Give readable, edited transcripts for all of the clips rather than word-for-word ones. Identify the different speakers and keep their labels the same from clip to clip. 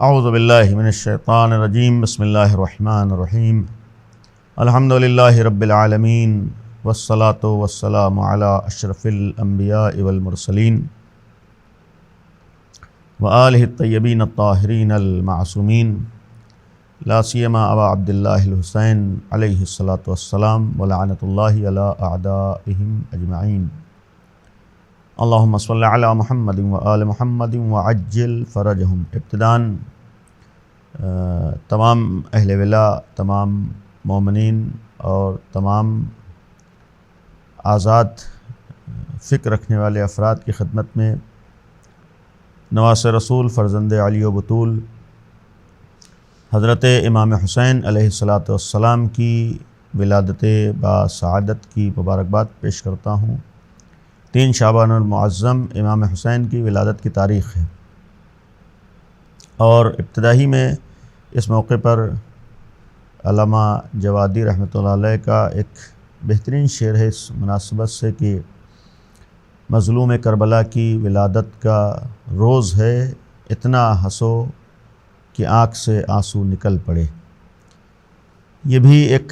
Speaker 1: اعوذ باللہ من الشیطان الرجیم بسم اللہ الرحمن الرحیم الحمد للہ رب العالمین والصلاة والسلام علی اشرف الانبیاء والمرسلین وآلہ الطیبین الطاہرین المعصومین لا سیما ابا عبداللہ الحسین علیہ الصلاۃ والسلام ولعنۃ اللہ علی اعدائہم اجمعین اللہم صلی علی محمد وآل محمد وعجل فرجہم۔ ابتداً تمام اہل ولا، تمام مومنین اور تمام آزاد فکر رکھنے والے افراد کی خدمت میں نواس رسول فرزند علی و بطول حضرت امام حسین علیہ الصلاۃ والسلام کی ولادت باسعادت کی مبارکباد پیش کرتا ہوں۔ 3 شعبان المعظم امام حسین کی ولادت کی تاریخ ہے، اور ابتدائی میں اس موقع پر علامہ جوادی رحمۃ اللہ علیہ کا ایک بہترین شعر ہے اس مناسبت سے کہ مظلوم کربلا کی ولادت کا روز ہے، اتنا ہنسو کہ آنکھ سے آنسو نکل پڑے۔ یہ بھی ایک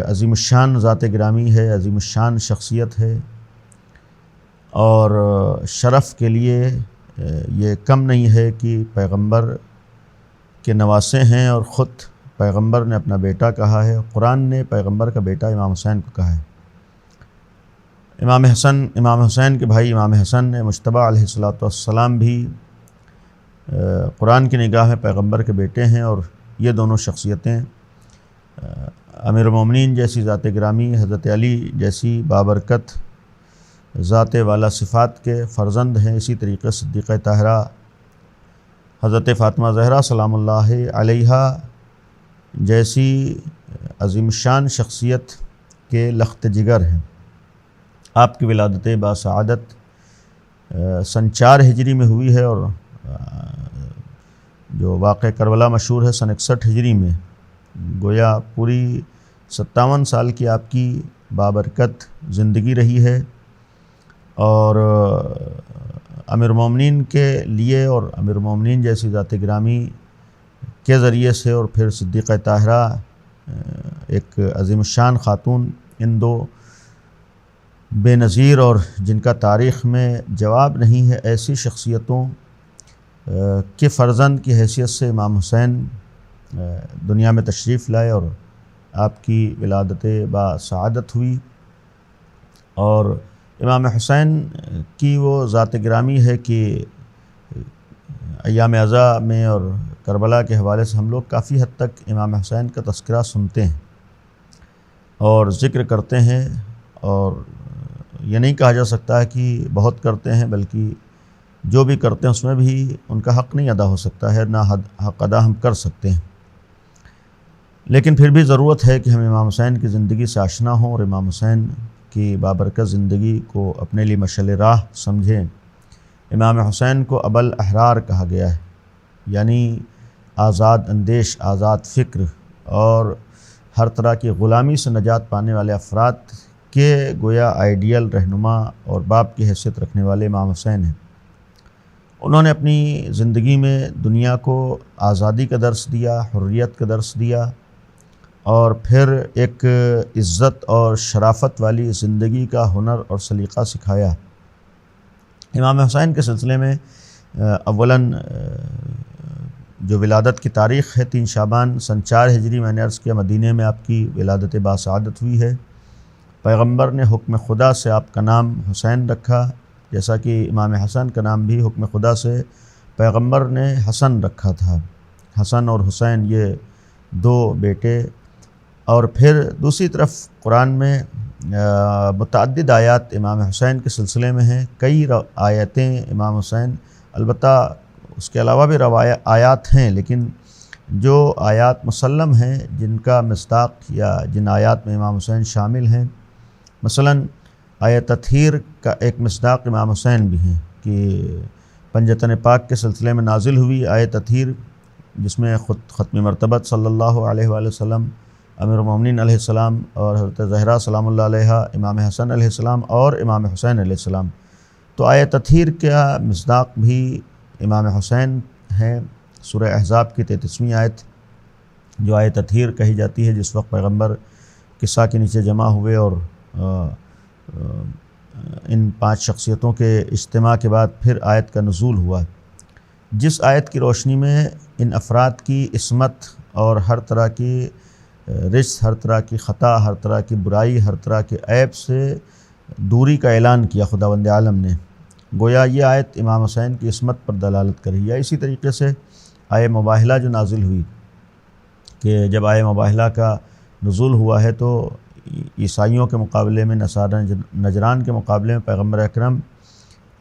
Speaker 1: عظیم الشان ذات گرامی ہے، عظیم الشان شخصیت ہے، اور شرف کے لیے یہ کم نہیں ہے کہ پیغمبر کے نواسے ہیں، اور خود پیغمبر نے اپنا بیٹا کہا ہے، قرآن نے پیغمبر کا بیٹا امام حسین کو کہا ہے۔ امام حسین کے بھائی امام حسن مجتبی علیہ الصلوۃ والسلام بھی قرآن کی نگاہ میں پیغمبر کے بیٹے ہیں، اور یہ دونوں شخصیتیں امیر المومنین جیسی ذات گرامی، حضرت علی جیسی بابرکت ذات والا صفات کے فرزند ہیں۔ اسی طریقے صدیقہ طاہرہ حضرت فاطمہ زہرا سلام اللہ علیہا جیسی عظیم الشان شخصیت کے لخت جگر ہیں۔ آپ کی ولادت باسعادت سن 4 ہجری میں ہوئی ہے، اور جو واقعہ کربلا مشہور ہے سن 61 ہجری میں۔ گویا پوری 57 سال کی آپ کی بابرکت زندگی رہی ہے، اور امیر المومنین کے لیے اور امیر المومنین جیسی ذات گرامی کے ذریعے سے، اور پھر صدیقہ طاہرہ ایک عظیم الشان خاتون، ان 2 بے نظیر اور جن کا تاریخ میں جواب نہیں ہے ایسی شخصیتوں کے فرزند کی حیثیت سے امام حسین دنیا میں تشریف لائے، اور آپ کی ولادت باسعادت ہوئی۔ اور امام حسین کی وہ ذات گرامی ہے کہ ایام عزا میں اور کربلا کے حوالے سے ہم لوگ کافی حد تک امام حسین کا تذکرہ سنتے ہیں اور ذکر کرتے ہیں، اور یہ نہیں کہا جا سکتا ہے کہ بہت کرتے ہیں، بلکہ جو بھی کرتے ہیں اس میں بھی ان کا حق نہیں ادا ہو سکتا ہے، نہ حق ادا ہم کر سکتے ہیں۔ لیکن پھر بھی ضرورت ہے کہ ہم امام حسین کی زندگی سے آشنا ہوں، اور امام حسین کی بابرکت زندگی کو اپنے لیے مشعل راہ سمجھیں۔ امام حسین کو ابا الاحرار کہا گیا ہے، یعنی آزاد اندیش، آزاد فکر اور ہر طرح کی غلامی سے نجات پانے والے افراد کے گویا آئیڈیل رہنما اور باپ کی حیثیت رکھنے والے امام حسین ہیں۔ انہوں نے اپنی زندگی میں دنیا کو آزادی کا درس دیا، حریت کا درس دیا، اور پھر ایک عزت اور شرافت والی زندگی کا ہنر اور سلیقہ سکھایا۔ امام حسین کے سلسلے میں اولاً جو ولادت کی تاریخ ہے 3 شعبان سن 4 ہجری، میں نے عرض کیا مدینہ میں آپ کی ولادت باسعادت ہوئی ہے۔ پیغمبر نے حکم خدا سے آپ کا نام حسین رکھا، جیسا کہ امام حسن کا نام بھی حکم خدا سے پیغمبر نے حسن رکھا تھا۔ حسن اور حسین یہ 2 بیٹے۔ اور پھر دوسری طرف قرآن میں متعدد آیات امام حسین کے سلسلے میں ہیں، کئی آیتیں امام حسین، البتہ اس کے علاوہ بھی آیات ہیں، لیکن جو آیات مسلم ہیں جن کا مصداق یا جن آیات میں امام حسین شامل ہیں، مثلاً آیت تطہیر کا ایک مصداق امام حسین بھی ہیں کہ پنجتن پاک کے سلسلے میں نازل ہوئی آیت تطہیر، جس میں خود ختم مرتبت صلی اللہ علیہ وآلہ وسلم، امیر المومنین علیہ السلام اور حضرت زہرا سلام اللہ علیہا، امام حسن علیہ السلام اور امام حسین علیہ السلام، تو آیت تطہیر کا مصداق بھی امام حسین ہیں۔ سورہ احزاب کی 33ویں آیت جو آیت تطہیر کہی جاتی ہے، جس وقت پیغمبر قصہ کے نیچے جمع ہوئے اور ان 5 شخصیتوں کے اجتماع کے بعد پھر آیت کا نزول ہوا، جس آیت کی روشنی میں ان افراد کی عصمت اور ہر طرح کی رجس، ہر طرح کی خطا، ہر طرح کی برائی، ہر طرح کے عیب سے دوری کا اعلان کیا خداوند عالم نے۔ گویا یہ آیت امام حسین کی عصمت پر دلالت کر رہی ہے۔ اسی طریقے سے آیہ مباہلہ جو نازل ہوئی، کہ جب آیہ مباہلہ کا نزول ہوا ہے تو عیسائیوں کے مقابلے میں، نصارہ نجران کے مقابلے میں پیغمبر اکرم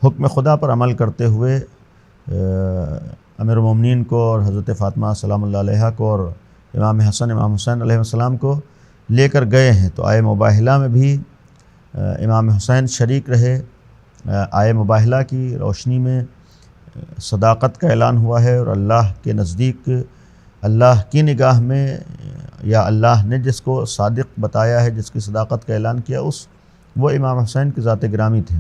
Speaker 1: حکم خدا پر عمل کرتے ہوئے امیر المومنین کو اور حضرت فاطمہ سلام اللہ علیہا کو اور امام حسن امام حسین علیہ السلام کو لے کر گئے ہیں۔ تو آیہ مباہلہ میں بھی امام حسین شریک رہے۔ آیہ مباہلہ کی روشنی میں صداقت کا اعلان ہوا ہے، اور اللہ کے نزدیک، اللہ کی نگاہ میں، یا اللہ نے جس کو صادق بتایا ہے، جس کی صداقت کا اعلان کیا، وہ امام حسین کی ذات گرامی تھے۔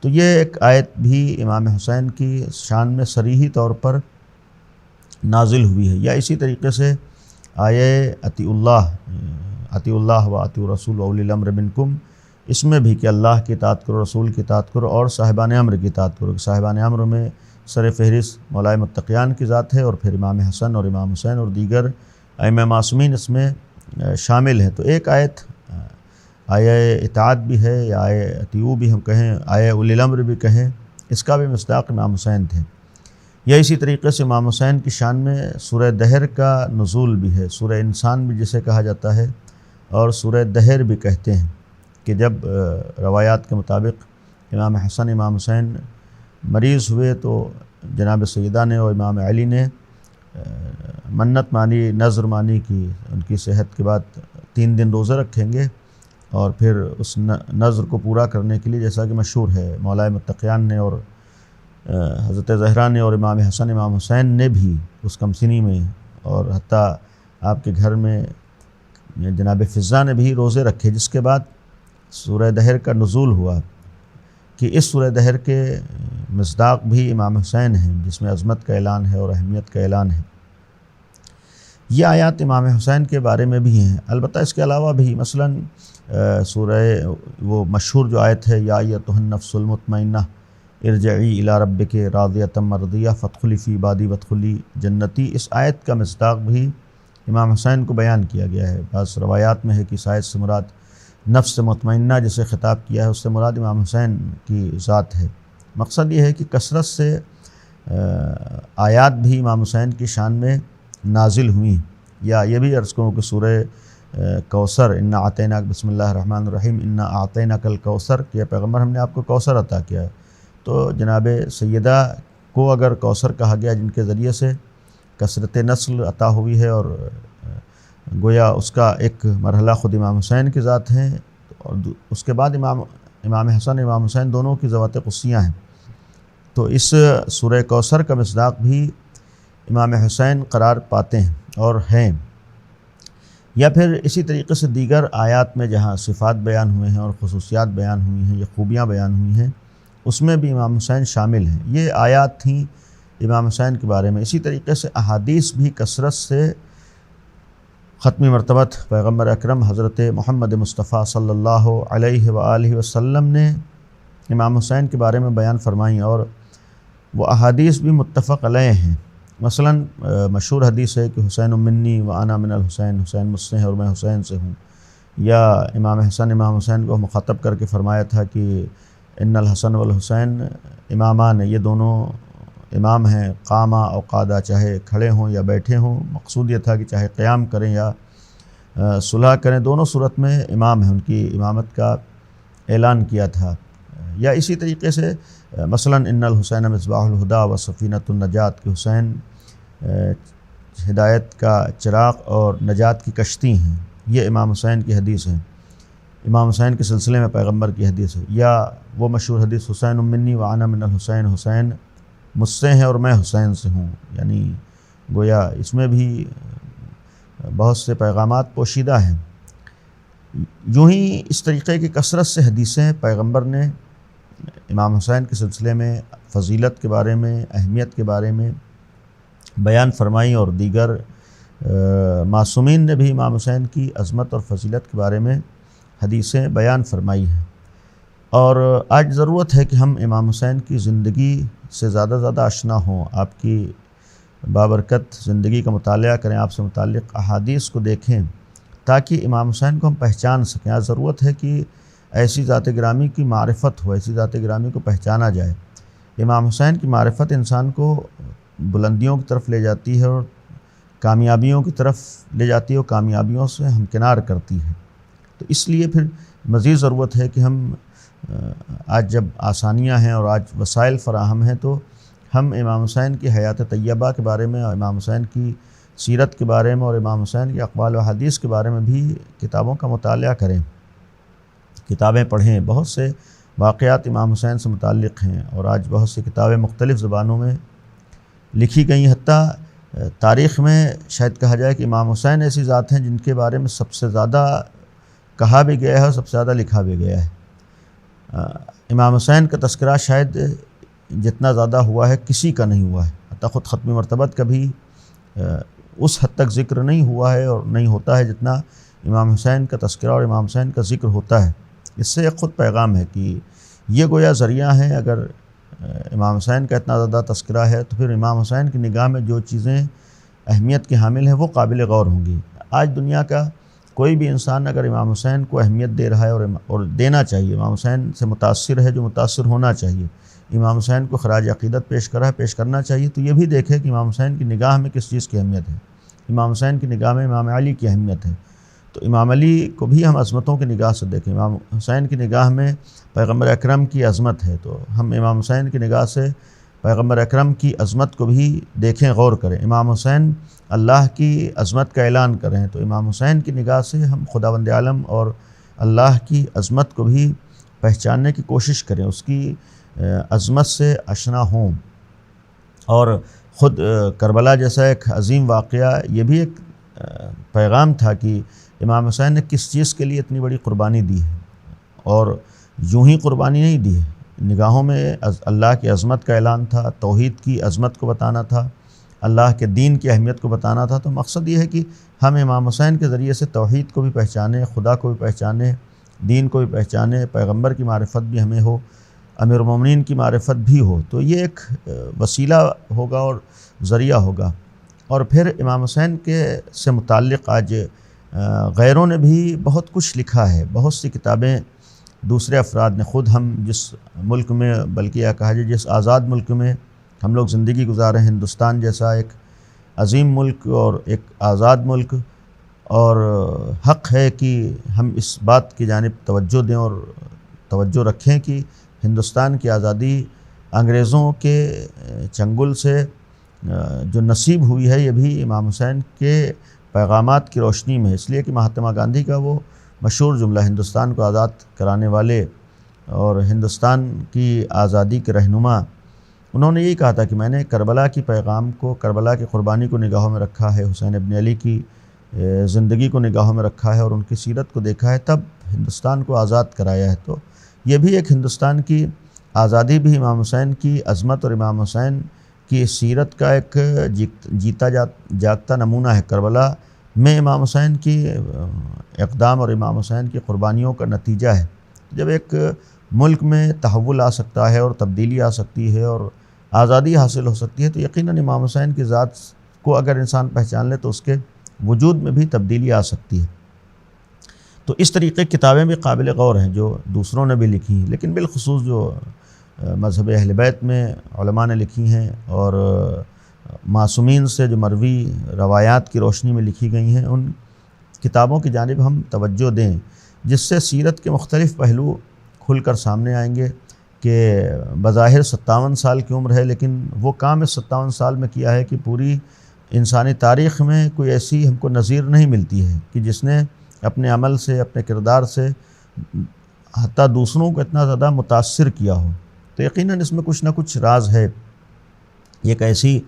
Speaker 1: تو یہ ایک آیت بھی امام حسین کی شان میں صریحی طور پر نازل ہوئی ہے۔ یا اسی طریقے سے آیہ اطیعوا اللہ و اطیعوا الرسول و اولی الامر منکم، اس میں بھی کہ اللہ کی اطاعت کرو، رسول کی اطاعت کرو اور صاحبان امر کی اطاعت کرو۔ صاحبان امر میں سر فہرست مولائے متقیان کی ذات ہے، اور پھر امام حسن اور امام حسین اور دیگر ائمہ معصومین اس میں شامل ہیں۔ تو ایک آیت آیہ اطاعت بھی ہے، یا آیہ اطیعوا بھی ہم کہیں، آیہ اولی الامر بھی کہیں، اس کا بھی مصداق امام حسین تھے۔ یا اسی طریقے سے امام حسین کی شان میں سورہ دہر کا نزول بھی ہے، سورہ انسان بھی جسے کہا جاتا ہے، اور سورہ دہر بھی کہتے ہیں، کہ جب روایات کے مطابق امام حسن امام حسین مریض ہوئے تو جناب سیدہ نے اور امام علی نے منت مانی، نذر مانی کہ ان کی صحت کے بعد 3 دن روزہ رکھیں گے، اور پھر اس نذر کو پورا کرنے کے لیے، جیسا کہ مشہور ہے، مولائے متقیان نے اور حضرت زہرا نے اور امام حسن امام حسین نے بھی اس کمسنی میں، اور حتیٰ آپ کے گھر میں جناب فضہ نے بھی روزے رکھے، جس کے بعد سورہ دہر کا نزول ہوا، کہ اس سورہ دہر کے مصداق بھی امام حسین ہیں، جس میں عظمت کا اعلان ہے اور اہمیت کا اعلان ہے۔ یہ آیات امام حسین کے بارے میں بھی ہیں۔ البتہ اس کے علاوہ بھی مثلا سورہ وہ مشہور جو آیت ہے، یا ایتھا النفس المطمئنہ ارجعی الی ربک راضیۃ مرضیہ فادخلی فی عبادی وادخلی جنتی، اس آیت کا مصداق بھی امام حسین کو بیان کیا گیا ہے۔ بعض روایات میں ہے کہ اس آیت سے مراد نفس مطمئنہ جسے خطاب کیا ہے، اس سے مراد امام حسین کی ذات ہے۔ مقصد یہ ہے کہ کثرت سے آیات بھی امام حسین کی شان میں نازل ہوئیں۔ یا یہ بھی عرض کروں کہ سورہ کوثر، انا اعطیناک، بسم اللہ الرحمن الرحیم، انا اعطیناک الکوثر، کہ پیغمبر ہم نے آپ کو کوثر عطا کیا ہے۔ تو جناب سیدہ کو اگر کوثر کہا گیا، جن کے ذریعے سے کثرت نسل عطا ہوئی ہے، اور گویا اس کا ایک مرحلہ خود امام حسین کی ذات ہیں، اور اس کے بعد امام حسن امام حسین دونوں کی ذوات قدسیاں ہیں۔ تو اس سورہ کوثر کا مصداق بھی امام حسین قرار پاتے ہیں اور ہیں۔ یا پھر اسی طریقے سے دیگر آیات میں جہاں صفات بیان ہوئے ہیں اور خصوصیات بیان ہوئی ہیں، یا خوبیاں بیان ہوئی ہیں، اس میں بھی امام حسین شامل ہیں۔ یہ آیات تھیں امام حسین کے بارے میں۔ اسی طریقے سے احادیث بھی کثرت سے ختمی مرتبت پیغمبر اکرم حضرت محمد مصطفیٰ صلی اللہ علیہ وآلہ وسلم نے امام حسین کے بارے میں بیان فرمائیں، اور وہ احادیث بھی متفق علیہ ہیں۔ مثلا مشہور حدیث ہے کہ حسین منی و انا من الحسین، حسین مجھ سے ہے اور میں حسین سے ہوں۔ یا امام حسن امام حسین کو مخاطب کر کے فرمایا تھا کہ ان الحسن والحسین امامان، یہ دونوں امام ہیں، قامہ او قادہ، چاہے کھڑے ہوں یا بیٹھے ہوں۔ مقصود یہ تھا کہ چاہے قیام کریں یا صلح کریں، دونوں صورت میں امام ہیں، ان کی امامت کا اعلان کیا تھا۔ یا اسی طریقے سے مثلا ان الحسین مصباح الہدیٰ و سفینۃ النجات، کہ حسین ہدایت کا چراغ اور نجات کی کشتی ہیں۔ یہ امام حسین کی حدیث ہے، امام حسین کے سلسلے میں پیغمبر کی حدیث ہے۔ یا وہ مشہور حدیث حسین منی و انا من الحسین، حسین مجھ سے ہیں اور میں حسین سے ہوں۔ یعنی گویا اس میں بھی بہت سے پیغامات پوشیدہ ہیں۔ یوں ہی اس طریقے کی کثرت سے حدیثیں پیغمبر نے امام حسین کے سلسلے میں، فضیلت کے بارے میں، اہمیت کے بارے میں بیان فرمائی اور دیگر معصومین نے بھی امام حسین کی عظمت اور فضیلت کے بارے میں حدیثیں بیان فرمائی ہیں۔ اور آج ضرورت ہے کہ ہم امام حسین کی زندگی سے زیادہ آشنا ہوں، آپ کی بابرکت زندگی کا مطالعہ کریں، آپ سے متعلق احادیث کو دیکھیں تاکہ امام حسین کو ہم پہچان سکیں۔ آج ضرورت ہے کہ ایسی ذات گرامی کی معرفت ہو، ایسی ذات گرامی کو پہچانا جائے۔ امام حسین کی معرفت انسان کو بلندیوں کی طرف لے جاتی ہے اور کامیابیوں کی طرف لے جاتی ہے اور کامیابیوں سے ہمکنار کرتی ہے۔ تو اس لیے پھر مزید ضرورت ہے کہ ہم آج جب آسانیاں ہیں اور آج وسائل فراہم ہیں تو ہم امام حسین کی حیات طیبہ کے بارے میں اور امام حسین کی سیرت کے بارے میں اور امام حسین کے اقوال و حدیث کے بارے میں بھی کتابوں کا مطالعہ کریں، کتابیں پڑھیں۔ بہت سے واقعات امام حسین سے متعلق ہیں اور آج بہت سی کتابیں مختلف زبانوں میں لکھی گئی، حتیٰ تاریخ میں شاید کہا جائے کہ امام حسین ایسی ذات ہیں جن کے بارے میں سب سے زیادہ کہا بھی گیا ہے اور سب سے زیادہ لکھا بھی گیا ہے۔ امام حسین کا تذکرہ شاید جتنا زیادہ ہوا ہے کسی کا نہیں ہوا ہے، حتیٰ خود ختم مرتبت کا بھی اس حد تک ذکر نہیں ہوا ہے اور نہیں ہوتا ہے جتنا امام حسین کا تذکرہ اور امام حسین کا ذکر ہوتا ہے۔ اس سے ایک خود پیغام ہے کہ یہ گویا ذریعہ ہیں، اگر امام حسین کا اتنا زیادہ تذکرہ ہے تو پھر امام حسین کی نگاہ میں جو چیزیں اہمیت کے حامل ہیں وہ قابل غور ہوں گی۔ آج دنیا کا کوئی بھی انسان اگر امام حسین کو اہمیت دے رہا ہے اور دینا چاہیے، امام حسین سے متاثر ہے جو متاثر ہونا چاہیے، امام حسین کو خراج عقیدت پیش کرنا چاہیے، تو یہ بھی دیکھے کہ امام حسین کی نگاہ میں کس چیز کی اہمیت ہے۔ امام حسین کی نگاہ میں امام علی کی اہمیت ہے، تو امام علی کو بھی ہم عظمتوں کی نگاہ سے دیکھیں۔ امام حسین کی نگاہ میں پیغمبر اکرم کی عظمت ہے، تو ہم امام حسین کی نگاہ سے پیغمبر اکرم کی عظمت کو بھی دیکھیں، غور کریں۔ امام حسین اللہ کی عظمت کا اعلان کریں تو امام حسین کی نگاہ سے ہم خداوند عالم اور اللہ کی عظمت کو بھی پہچاننے کی کوشش کریں، اس کی عظمت سے آشنا ہوں۔ اور خود کربلا جیسا ایک عظیم واقعہ یہ بھی ایک پیغام تھا کہ امام حسین نے کس چیز کے لیے اتنی بڑی قربانی دی ہے، اور یوں ہی قربانی نہیں دی ہے، نگاہوں میں اللہ کی عظمت کا اعلان تھا، توحید کی عظمت کو بتانا تھا، اللہ کے دین کی اہمیت کو بتانا تھا۔ تو مقصد یہ ہے کہ ہم امام حسین کے ذریعے سے توحید کو بھی پہچانیں، خدا کو بھی پہچانیں، دین کو بھی پہچانیں، پیغمبر کی معرفت بھی ہمیں ہو، امیر المومنین کی معرفت بھی ہو، تو یہ ایک وسیلہ ہوگا اور ذریعہ ہوگا۔ اور پھر امام حسین سے متعلق آج غیروں نے بھی بہت کچھ لکھا ہے، بہت سی کتابیں دوسرے افراد نے، خود ہم جس ملک میں، بلکہ یہ کہا جائے جس آزاد ملک میں ہم لوگ زندگی گزارے ہیں، ہندوستان جیسا ایک عظیم ملک اور ایک آزاد ملک، اور حق ہے کہ ہم اس بات کی جانب توجہ دیں اور توجہ رکھیں کہ ہندوستان کی آزادی انگریزوں کے چنگل سے جو نصیب ہوئی ہے یہ بھی امام حسین کے پیغامات کی روشنی میں ہے، اس لیے کہ مہاتما گاندھی کا وہ مشہور جملہ، ہندوستان کو آزاد کرانے والے اور ہندوستان کی آزادی کے رہنما، انہوں نے یہی کہا تھا کہ میں نے کربلا کی پیغام کو، کربلا کی قربانی کو نگاہوں میں رکھا ہے، حسین ابن علی کی زندگی کو نگاہوں میں رکھا ہے اور ان کی سیرت کو دیکھا ہے، تب ہندوستان کو آزاد کرایا ہے۔ تو یہ بھی ایک ہندوستان کی آزادی بھی امام حسین کی عظمت اور امام حسین کی سیرت کا ایک جیتا جاگتا نمونہ ہے۔ کربلا میں امام حسین کی اقدام اور امام حسین کی قربانیوں کا نتیجہ ہے۔ جب ایک ملک میں تحول آ سکتا ہے اور تبدیلی آ سکتی ہے اور آزادی حاصل ہو سکتی ہے تو یقیناً امام حسین کی ذات کو اگر انسان پہچان لے تو اس کے وجود میں بھی تبدیلی آ سکتی ہے۔ تو اس طریقے کی کتابیں بھی قابل غور ہیں جو دوسروں نے بھی لکھی ہیں، لیکن بالخصوص جو مذہب اہل بیت میں علماء نے لکھی ہیں اور معصومین سے جو مروی روایات کی روشنی میں لکھی گئی ہیں، ان کتابوں کی جانب ہم توجہ دیں، جس سے سیرت کے مختلف پہلو کھل کر سامنے آئیں گے کہ بظاہر 57 سال کی عمر ہے، لیکن وہ کام اس 57 سال میں کیا ہے کہ پوری انسانی تاریخ میں کوئی ایسی ہم کو نظیر نہیں ملتی ہے کہ جس نے اپنے عمل سے، اپنے کردار سے حتیٰ دوسروں کو اتنا زیادہ متاثر کیا ہو۔ تو یقیناً اس میں کچھ نہ کچھ راز ہے، یہ ایک ایسی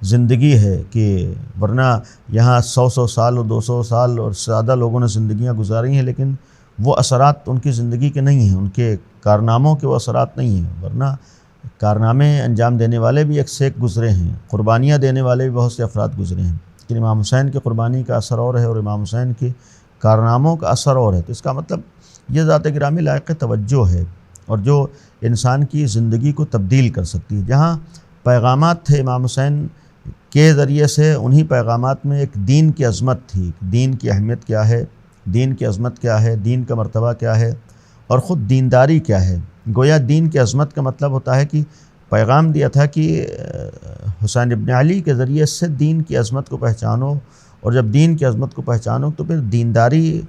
Speaker 1: زندگی ہے کہ ورنہ یہاں 100 سال اور 200 سال اور زیادہ لوگوں نے زندگیاں گزاری ہیں، لیکن وہ اثرات ان کی زندگی کے نہیں ہیں، ان کے کارناموں کے وہ اثرات نہیں ہیں، ورنہ کارنامے انجام دینے والے بھی ایک سے ایک گزرے ہیں، قربانیاں دینے والے بھی بہت سے افراد گزرے ہیں، لیکن امام حسین کی قربانی کا اثر اور ہے اور امام حسین کے کارناموں کا اثر اور ہے۔ تو اس کا مطلب یہ ذات گرامی لائق توجہ ہے اور جو انسان کی زندگی کو تبدیل کر سکتی ہے۔ جہاں پیغامات تھے امام حسین کے ذریعے سے، انہی پیغامات میں ایک دین کی عظمت تھی، دین کی اہمیت کیا ہے، دین کی عظمت کیا ہے، دین کا مرتبہ کیا ہے اور خود دینداری کیا ہے۔ گویا دین کی عظمت کا مطلب ہوتا ہے کہ پیغام دیا تھا کہ حسین ابن علی کے ذریعے سے دین کی عظمت کو پہچانو، اور جب دین کی عظمت کو پہچانو تو پھر دینداری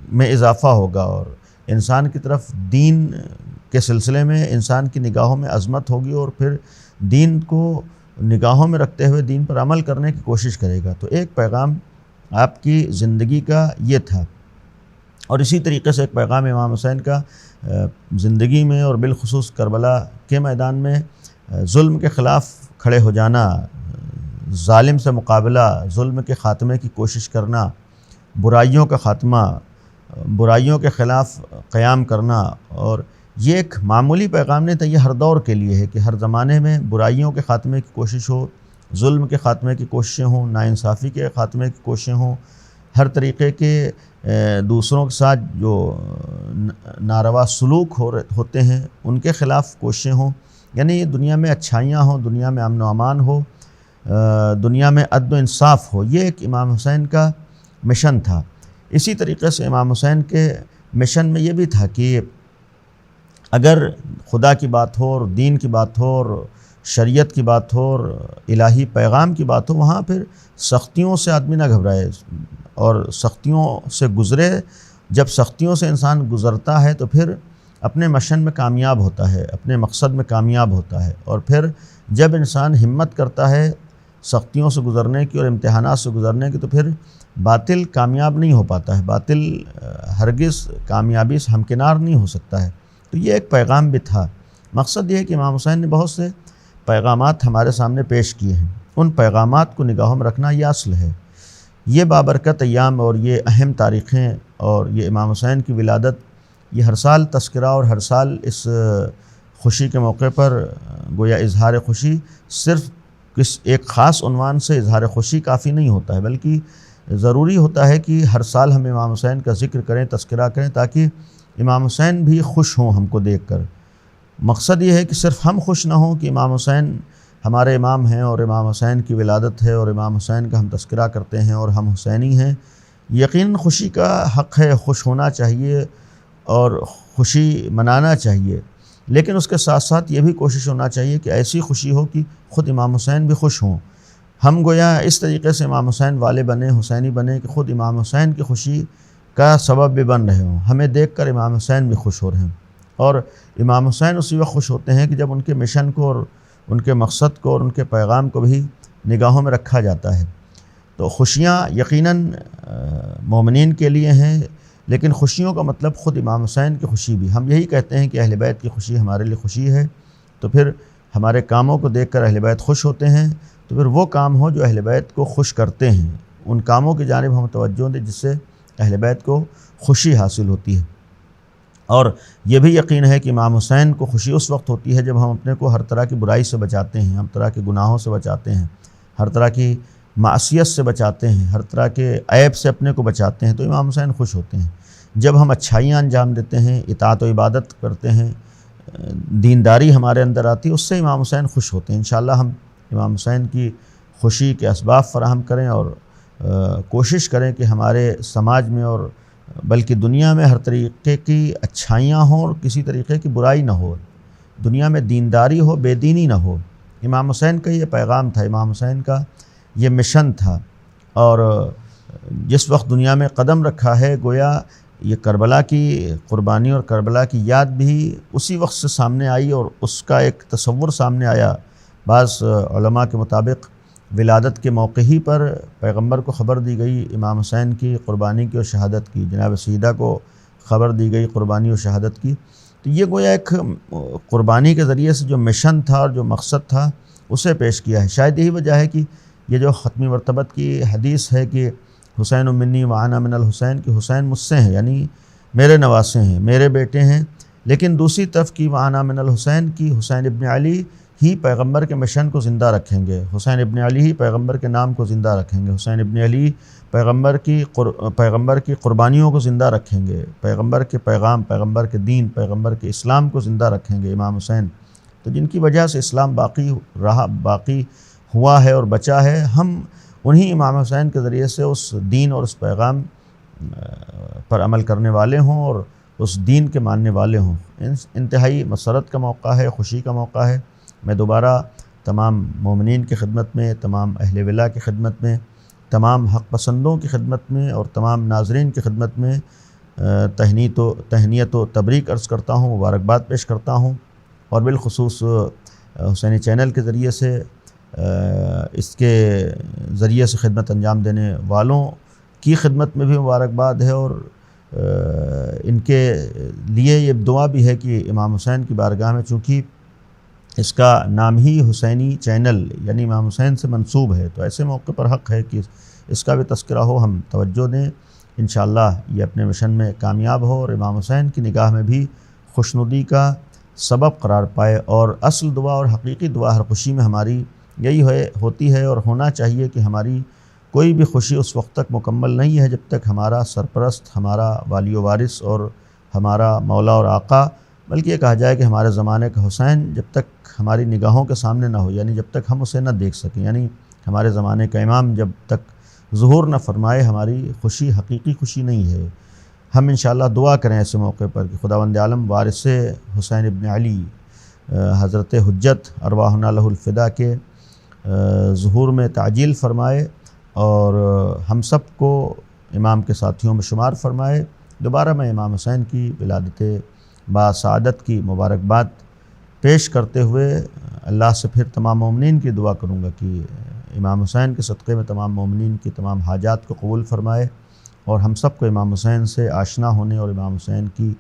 Speaker 1: میں اضافہ ہوگا اور انسان کی طرف دین کے سلسلے میں انسان کی نگاہوں میں عظمت ہوگی اور پھر دین کو نگاہوں میں رکھتے ہوئے دین پر عمل کرنے کی کوشش کرے گا۔ تو ایک پیغام آپ کی زندگی کا یہ تھا، اور اسی طریقے سے ایک پیغام امام حسین کا زندگی میں اور بالخصوص کربلا کے میدان میں ظلم کے خلاف کھڑے ہو جانا، ظالم سے مقابلہ، ظلم کے خاتمے کی کوشش کرنا، برائیوں کا خاتمہ، برائیوں کے خلاف قیام کرنا۔ اور یہ ایک معمولی پیغام نہیں تھا، یہ ہر دور کے لیے ہے کہ ہر زمانے میں برائیوں کے خاتمے کی کوشش ہو، ظلم کے خاتمے کی کوششیں ہوں، ناانصافی کے خاتمے کی کوششیں ہوں، ہر طریقے کے دوسروں کے ساتھ جو ناروا سلوک ہوتے ہیں ان کے خلاف کوششیں ہوں، یعنی دنیا میں اچھائیاں ہوں، دنیا میں امن و امان ہو، دنیا میں عدل و انصاف ہو۔ یہ ایک امام حسین کا مشن تھا۔ اسی طریقے سے امام حسین کے مشن میں یہ بھی تھا کہ اگر خدا کی بات ہو اور دین کی بات ہو اور شریعت کی بات ہو اور الہی پیغام کی بات ہو، وہاں پھر سختیوں سے آدمی نہ گھبرائے اور سختیوں سے گزرے۔ جب سختیوں سے انسان گزرتا ہے تو پھر اپنے مشن میں کامیاب ہوتا ہے، اپنے مقصد میں کامیاب ہوتا ہے، اور پھر جب انسان ہمت کرتا ہے سختیوں سے گزرنے کی اور امتحانات سے گزرنے کی، تو پھر باطل کامیاب نہیں ہو پاتا ہے، باطل ہرگز کامیابی سے ہمکنار نہیں ہو سکتا ہے۔ تو یہ ایک پیغام بھی تھا۔ مقصد یہ ہے کہ امام حسین نے بہت سے پیغامات ہمارے سامنے پیش کیے ہیں، ان پیغامات کو نگاہوں میں رکھنا یہ اصل ہے۔ یہ بابرکت ایام اور یہ اہم تاریخیں اور یہ امام حسین کی ولادت، یہ ہر سال تذکرہ اور ہر سال اس خوشی کے موقع پر گویا اظہار خوشی صرف کس ایک خاص عنوان سے اظہار خوشی کافی نہیں ہوتا ہے، بلکہ ضروری ہوتا ہے کہ ہر سال ہم امام حسین کا ذکر کریں، تذکرہ کریں، تاکہ امام حسین بھی خوش ہوں ہم کو دیکھ کر۔ مقصد یہ ہے کہ صرف ہم خوش نہ ہوں کہ امام حسین ہمارے امام ہیں اور امام حسین کی ولادت ہے اور امام حسین کا ہم تذکرہ کرتے ہیں اور ہم حسینی ہیں۔ یقیناً خوشی کا حق ہے، خوش ہونا چاہیے اور خوشی منانا چاہیے، لیکن اس کے ساتھ ساتھ یہ بھی کوشش ہونا چاہیے کہ ایسی خوشی ہو کہ خود امام حسین بھی خوش ہوں۔ ہم گویا اس طریقے سے امام حسین والے بنے، حسینی بنے کہ خود امام حسین کی خوشی کا سبب بھی بن رہے ہوں، ہمیں دیکھ کر امام حسین بھی خوش ہو رہے ہیں۔ اور امام حسین اسی وقت خوش ہوتے ہیں کہ جب ان کے مشن کو اور ان کے مقصد کو اور ان کے پیغام کو بھی نگاہوں میں رکھا جاتا ہے۔ تو خوشیاں یقیناً مومنین کے لیے ہیں، لیکن خوشیوں کا مطلب خود امام حسین کی خوشی بھی۔ ہم یہی کہتے ہیں کہ اہل بیت کی خوشی ہمارے لیے خوشی ہے، تو پھر ہمارے کاموں کو دیکھ کر اہل بیت خوش ہوتے ہیں، تو پھر وہ کام ہو جو اہل بیت کو خوش کرتے ہیں، ان کاموں کی جانب ہم توجہ دیں جس سے اہل بیت کو خوشی حاصل ہوتی ہے۔ اور یہ بھی یقین ہے کہ امام حسین کو خوشی اس وقت ہوتی ہے جب ہم اپنے کو ہر طرح کی برائی سے بچاتے ہیں، ہر طرح کے گناہوں سے بچاتے ہیں، ہر طرح کی معصیت سے بچاتے ہیں، ہر طرح کے عیب سے اپنے کو بچاتے ہیں، تو امام حسین خوش ہوتے ہیں۔ جب ہم اچھائیاں انجام دیتے ہیں، اطاعت و عبادت کرتے ہیں، دینداری ہمارے اندر آتی ہے، اس سے امام حسین خوش ہوتے ہیں۔ انشاءاللہ ہم امام حسین کی خوشی کے اسباب فراہم کریں اور کوشش کریں کہ ہمارے سماج میں اور بلکہ دنیا میں ہر طریقے کی اچھائیاں ہوں اور کسی طریقے کی برائی نہ ہو، دنیا میں دینداری ہو، بے دینی نہ ہو۔ امام حسین کا یہ پیغام تھا، امام حسین کا یہ مشن تھا، اور جس وقت دنیا میں قدم رکھا ہے گویا یہ کربلا کی قربانی اور کربلا کی یاد بھی اسی وقت سے سامنے آئی اور اس کا ایک تصور سامنے آیا۔ بعض علماء کے مطابق ولادت کے موقع ہی پر پیغمبر کو خبر دی گئی امام حسین کی قربانی کی اور شہادت کی، جناب سیدہ کو خبر دی گئی قربانی اور شہادت کی۔ تو یہ گویا ایک قربانی کے ذریعے سے جو مشن تھا اور جو مقصد تھا اسے پیش کیا ہے۔ شاید یہی وجہ ہے کہ یہ جو ختمی مرتبت کی حدیث ہے کہ حسین منی وانا من الحسین، کہ حسین مجھ سے ہیں، یعنی میرے نواسے ہیں، میرے بیٹے ہیں، لیکن دوسری طرف کی وَأَنَا مِنَ الحسین کی حسین ابن علی ہی پیغمبر کے مشن کو زندہ رکھیں گے، حسین ابن علی ہی پیغمبر کے نام کو زندہ رکھیں گے، حسین ابن علی پیغمبر کی قربانیوں کو زندہ رکھیں گے، پیغمبر کے پیغام، پیغمبر کے دین، پیغمبر کے اسلام کو زندہ رکھیں گے امام حسین، تو جن کی وجہ سے اسلام باقی ہوا ہے اور بچا ہے۔ ہم انہی امام حسین کے ذریعے سے اس دین اور اس پیغام پر عمل کرنے والے ہوں اور اس دین کے ماننے والے ہوں۔ انتہائی مسرت کا موقع ہے، خوشی کا موقع ہے۔ میں دوبارہ تمام مومنین کی خدمت میں، تمام اہل ولا کی خدمت میں، تمام حق پسندوں کی خدمت میں اور تمام ناظرین کی خدمت میں تہنیت و تبریک عرض کرتا ہوں، مبارکباد پیش کرتا ہوں، اور بالخصوص حسینی چینل کے ذریعے سے اس کے ذریعے سے خدمت انجام دینے والوں کی خدمت میں بھی مبارکباد ہے، اور ان کے لیے یہ دعا بھی ہے کہ امام حسین کی بارگاہ میں، چونکہ اس کا نام ہی حسینی چینل یعنی امام حسین سے منسوب ہے، تو ایسے موقع پر حق ہے کہ اس کا بھی تذکرہ ہو، ہم توجہ دیں، انشاءاللہ یہ اپنے مشن میں کامیاب ہو اور امام حسین کی نگاہ میں بھی خوشنودی کا سبب قرار پائے۔ اور اصل دعا اور حقیقی دعا ہر خوشی میں ہماری یہی ہوتی ہے اور ہونا چاہیے کہ ہماری کوئی بھی خوشی اس وقت تک مکمل نہیں ہے جب تک ہمارا سرپرست، ہمارا والی و وارث اور ہمارا مولا اور آقا، بلکہ یہ کہا جائے کہ ہمارے زمانے کا حسین جب تک ہماری نگاہوں کے سامنے نہ ہو، یعنی جب تک ہم اسے نہ دیکھ سکیں، یعنی ہمارے زمانے کا امام جب تک ظہور نہ فرمائے، ہماری خوشی حقیقی خوشی نہیں ہے۔ ہم انشاءاللہ دعا کریں ایسے موقع پر کہ خداوند عالم وارث حسین ابن علی حضرت حجت ارواحنا لہ الفدا کے ظہور میں تعجیل فرمائے اور ہم سب کو امام کے ساتھیوں میں شمار فرمائے۔ دوبارہ میں امام حسین کی ولادت باسعادت کی مبارکباد پیش کرتے ہوئے اللہ سے پھر تمام مومنین کی دعا کروں گا کہ امام حسین کے صدقے میں تمام مومنین کی تمام حاجات کو قبول فرمائے اور ہم سب کو امام حسین سے آشنا ہونے اور امام حسین کی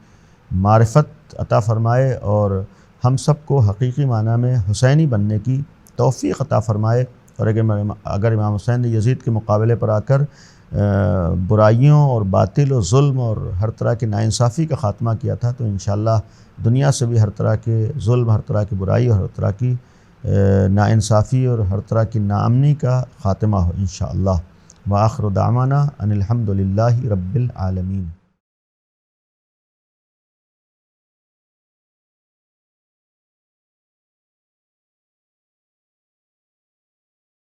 Speaker 1: معرفت عطا فرمائے اور ہم سب کو حقیقی معنی میں حسینی بننے کی توفیق عطا فرمائے۔ اور اگر امام حسین نے یزید کے مقابلے پر آ کر برائیوں اور باطل و ظلم اور ہر طرح کی ناانصافی کا خاتمہ کیا تھا، تو انشاءاللہ دنیا سے بھی ہر طرح کے ظلم، ہر طرح کی برائی اور ہر طرح کی ناانصافی اور ہر طرح کی ناامنی کا خاتمہ ہو انشاءاللہ۔ وآخر دعوانا ان الحمد للہ رب العالمین۔